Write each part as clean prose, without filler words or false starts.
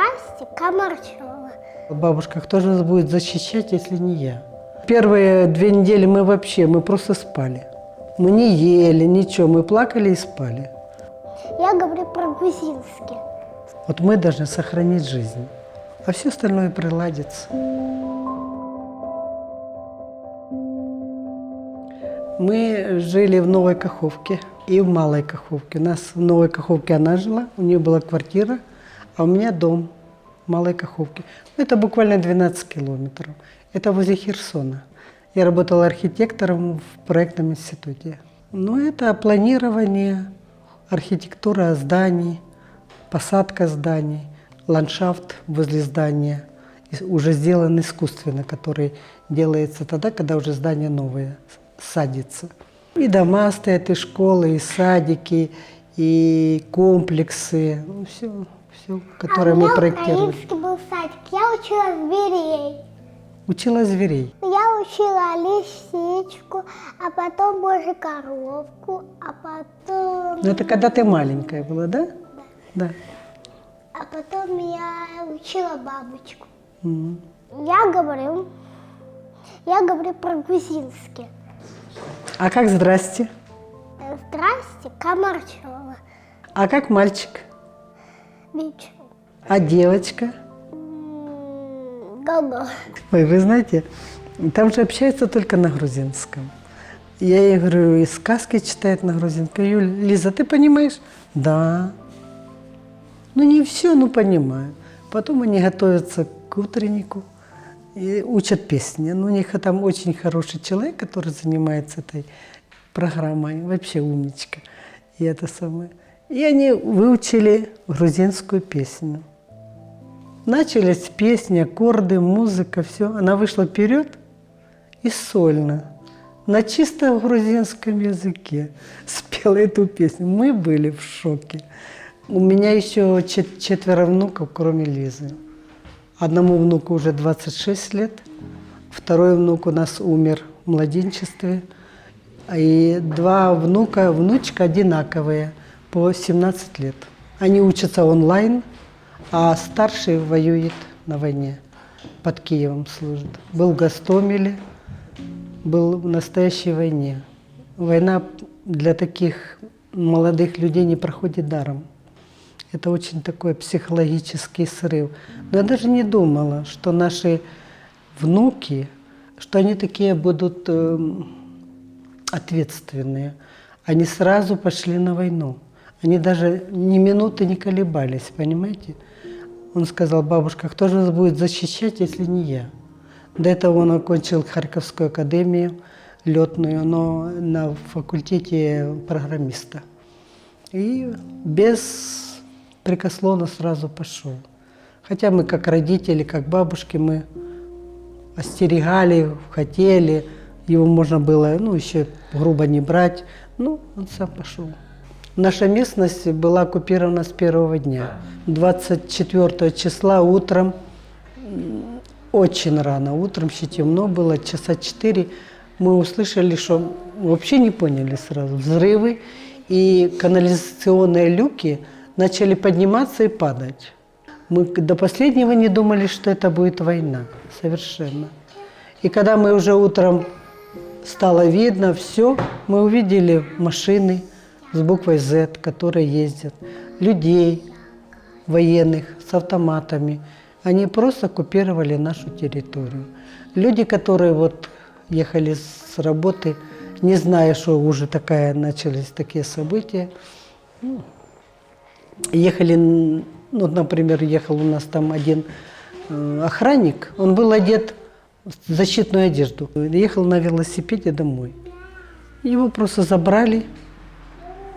Здрасте, Камарчева. Бабушка, кто же нас будет защищать, если не я? Первые 2 недели мы просто спали. Мы не ели, ничего, мы плакали и спали. Я говорю по-грузински. Вот мы должны сохранить жизнь, а все остальное приладится. Мы жили в Новой Каховке и в Малой Каховке. У нас в Новой Каховке она жила, у нее была квартира, а у меня дом в Малой Каховке. Это буквально 12 километров. Это возле Херсона. Я работала архитектором в проектном институте. Ну, это планирование, архитектура зданий, посадка зданий, ландшафт возле здания, уже сделан искусственно, который делается тогда, когда уже здание новое садится. И дома стоят, и школы, и садики, и комплексы, ну, все, которые мы проектировали. У меня украинский был садик, я учила зверей. Учила зверей. Я учила лисичку, а потом божью коровку, а потом... Ну, это когда ты маленькая была, да? Да. А потом я учила бабочку. Мгм. Я говорю по-грузински. А как здрасте? Здрасте, Камарчева. А как мальчик? Бичу. А девочка? Го-го. Ой, вы знаете, там же общаются только на грузинском. Я ей говорю, и сказки читает на грузинском. Я говорю, Лиза, ты понимаешь? Да. Ну, не все, но понимаю. Потом они готовятся к утреннику и учат песни. Ну, у них там очень хороший человек, который занимается этой программой. Вообще умничка. И это самое. И они выучили грузинскую песню. Начались песни, аккорды, музыка, все. Она вышла вперед и сольно, на чисто грузинском языке спела эту песню. Мы были в шоке. У меня еще 4 внуков, кроме Лизы. Одному внуку уже 26 лет, второй внук у нас умер в младенчестве, и 2 внучка одинаковые, по 17 лет. Они учатся онлайн, а старший воюет на войне, под Киевом служит. Был в Гостомеле, был в настоящей войне. Война для таких молодых людей не проходит даром. Это очень такой психологический срыв. Но я даже не думала, что наши внуки, что они такие будут ответственные. Они сразу пошли на войну. Они даже ни минуты не колебались, понимаете? Он сказал, бабушка, кто же нас будет защищать, если не я? До этого он окончил Харьковскую академию летную, но на факультете программиста. И беспрекословно сразу пошел. Хотя мы как родители, как бабушки, мы остерегали, хотели, его можно было, ну, еще грубо не брать, ну, он сам пошел. Наша местность была оккупирована с первого дня. 24 числа утром, очень рано, утром еще темно было, часа 4, мы услышали, что вообще не поняли сразу, взрывы, и канализационные люки начали подниматься и падать. Мы до последнего не думали, что это будет война, совершенно. И когда мы уже утром стало видно все, мы увидели машины с буквой Z, которые ездят, людей военных с автоматами. Они просто оккупировали нашу территорию. Люди, которые вот ехали с работы, не зная, что уже начались такие события, ехали, ну, например, ехал у нас там один охранник, он был одет в защитную одежду, ехал на велосипеде домой. Его просто забрали,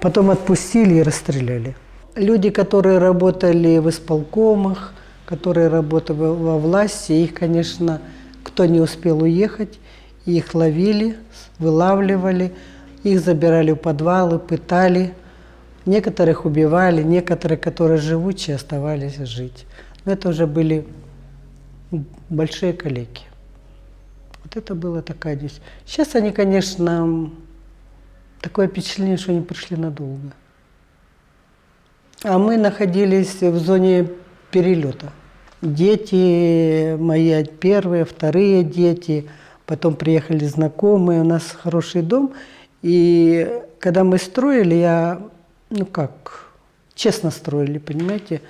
потом отпустили и расстреляли. Люди, которые работали в исполкомах, которые работали во власти, их, конечно, кто не успел уехать, их ловили, вылавливали, их забирали в подвалы, пытали. Некоторых убивали, некоторые, которые живучие, оставались жить. Но это уже были большие калеки. Вот это было такая здесь. Сейчас они, конечно, такое впечатление, что они пришли надолго. А мы находились в зоне перелета. Дети мои первые, вторые дети, потом приехали знакомые, у нас хороший дом. И когда мы строили, честно строили, понимаете,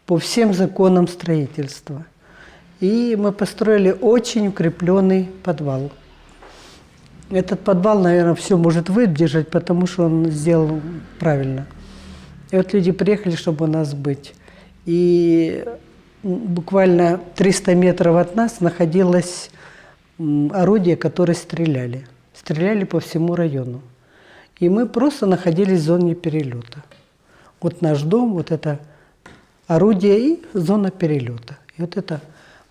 по всем законам строительства. И мы построили очень укрепленный подвал. Этот подвал, наверное, все может выдержать, потому что он сделал правильно. И вот люди приехали, чтобы у нас быть. И буквально 300 метров от нас находилось орудие, которое стреляли. Стреляли по всему району. И мы просто находились в зоне перелета. Вот наш дом, вот это орудие и зона перелета. И вот это,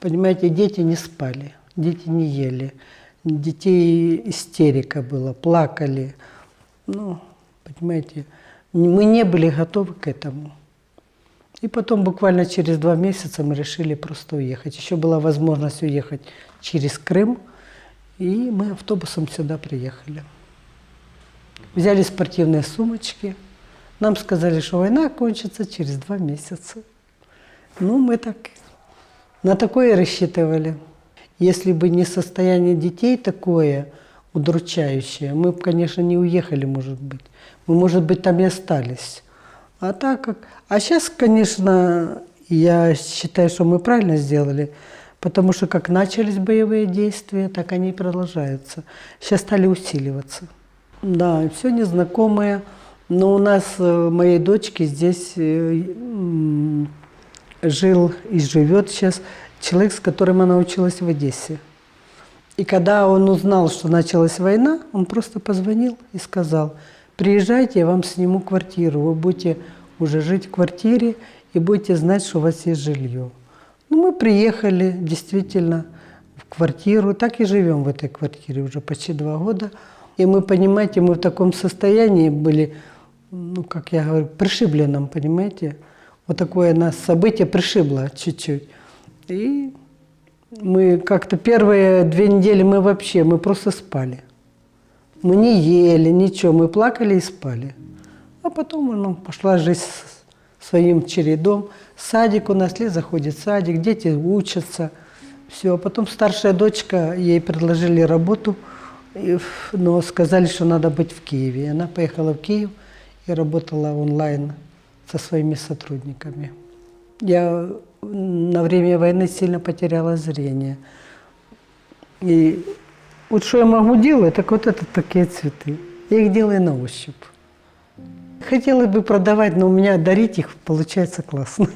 понимаете, дети не спали, дети не ели. Детей истерика была, плакали. Понимаете, мы не были готовы к этому. И потом буквально через 2 месяца мы решили просто уехать. Еще была возможность уехать через Крым, и мы автобусом сюда приехали. Взяли спортивные сумочки. Нам сказали, что война кончится через 2 месяца. Мы на такое рассчитывали. Если бы не состояние детей такое удручающее, мы бы, конечно, не уехали, может быть. Мы, может быть, там и остались. А сейчас, конечно, я считаю, что мы правильно сделали, потому что как начались боевые действия, так они и продолжаются. Сейчас стали усиливаться. Да, все незнакомые. Но у нас, моей дочки, здесь жил и живет сейчас человек, с которым она училась в Одессе. И когда он узнал, что началась война, он просто позвонил и сказал: приезжайте, я вам сниму квартиру, вы будете уже жить в квартире и будете знать, что у вас есть жилье. Мы приехали действительно в квартиру, так и живем в этой квартире уже почти 2 года. И мы, понимаете, мы в таком состоянии были, как я говорю, пришибленном, понимаете. Вот такое нас событие пришибло чуть-чуть. И мы как-то первые 2 недели мы просто спали. Мы не ели, ничего, мы плакали и спали. А потом пошла жизнь своим чередом. Садик у нас, Лиза ходит в садик, дети учатся. Все. А потом старшая дочка, ей предложили работу, но сказали, что надо быть в Киеве. И она поехала в Киев и работала онлайн со своими сотрудниками. Я на время войны сильно потеряла зрение. И вот что я могу делать, так вот это такие цветы. Я их делаю на ощупь. Хотела бы продавать, но у меня дарить их получается классно.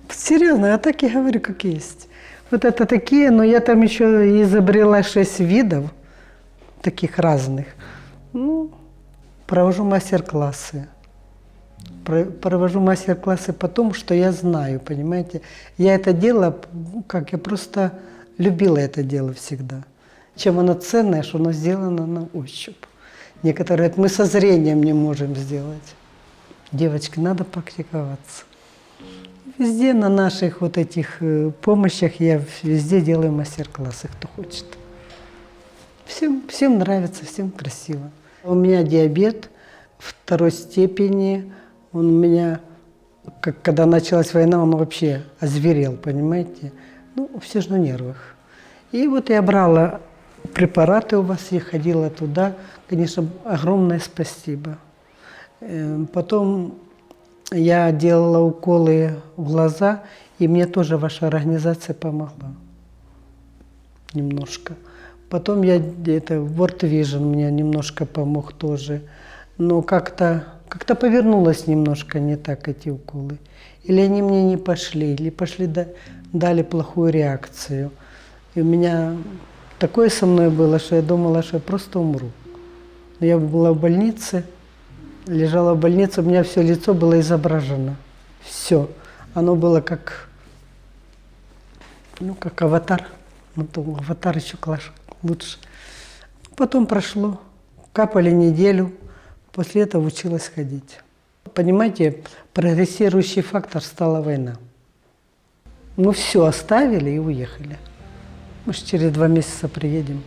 Серьезно, я так и говорю, как есть. Вот это такие, но я там еще изобрела 6 видов, таких разных. Провожу мастер-классы. Провожу мастер-классы по тому, что я знаю, понимаете. Я это дело, я просто любила это дело всегда. Чем оно ценное, что оно сделано на ощупь. Некоторые говорят, мы со зрением не можем сделать. Девочки, надо практиковаться. Везде на наших вот этих помощях я везде делаю мастер-классы, кто хочет. Всем нравится, всем красиво. У меня диабет 2 степени. Он у меня, когда началась война, он вообще озверел, понимаете? Все же на нервах. И вот я брала препараты у вас, я ходила туда. Конечно, огромное спасибо. Потом я делала уколы в глаза, и мне тоже ваша организация помогла. Немножко. Потом World Vision мне немножко помог тоже. Но как-то повернулось немножко не так эти уколы. Или они мне не пошли, или пошли, дали плохую реакцию. И у меня такое со мной было, что я думала, что я просто умру. Я была в больнице, лежала в больнице, у меня все лицо было изображено. Все. Оно было как аватар. Аватар еще лучше. Потом прошло, капали неделю, после этого училась ходить. Понимаете, прогрессирующий фактор стала война. Мы все оставили и уехали. Мы же через 2 месяца приедем.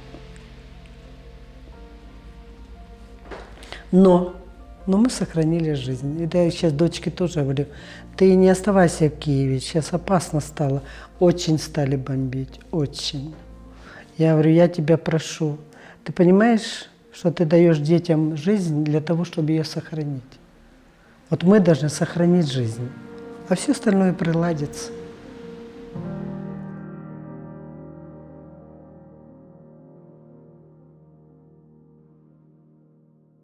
Но но мы сохранили жизнь. И я сейчас дочке тоже говорю, ты не оставайся в Киеве, сейчас опасно стало. Очень стали бомбить, очень. Я говорю, я тебя прошу, ты понимаешь, что ты даешь детям жизнь для того, чтобы ее сохранить? Вот мы должны сохранить жизнь, а все остальное приладится.